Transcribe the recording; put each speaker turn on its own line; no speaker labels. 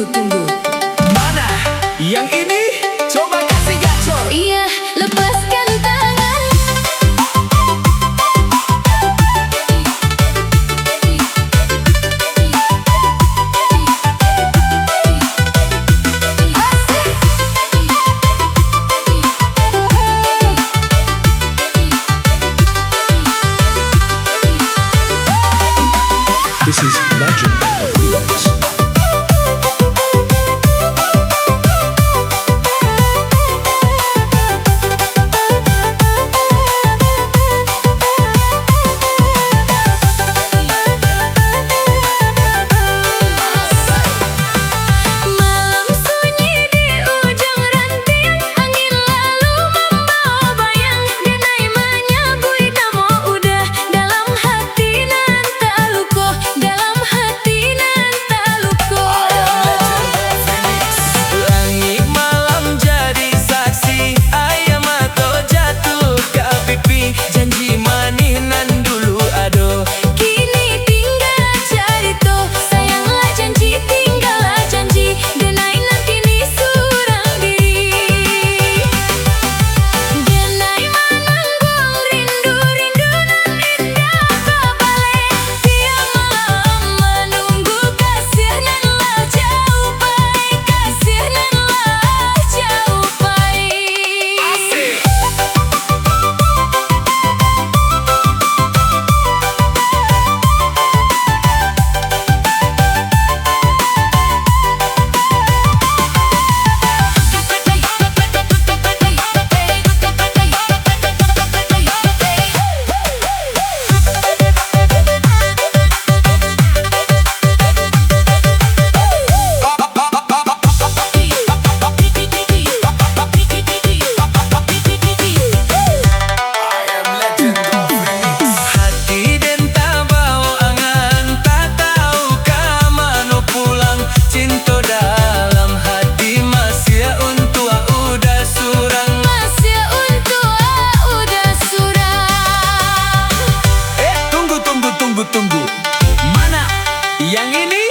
tunggu.
Mana yang ini? Coba kasih gacor.
Iya, lepaskan tangan.
This is Legend of Remix.
Malam sunyi di ujung ranting, angin lalu membawa bayang. Denai menyabui namo udah dalam hati nan tak luko, dalam hati nan tak luko.
Langit malam jadi saksi, ayam atau jatuh ke pipi. Janji manis nan dulu ado,
Kini tinggal cerita, sayanglah janji, tinggallah janji. Denai nanti ni surang diri. Denai menanggung rindu-rindu nan indah kebalik. Tiap malam menunggu kasih nan lah jauh baik, kasih nan lah jauh baik.
hati den tak bawa angan, tak tahu kemana pulang. Cinta dalam hati masih untuk udah surang.
Masih untuk udah surang.
Tunggu. Mana yang ini?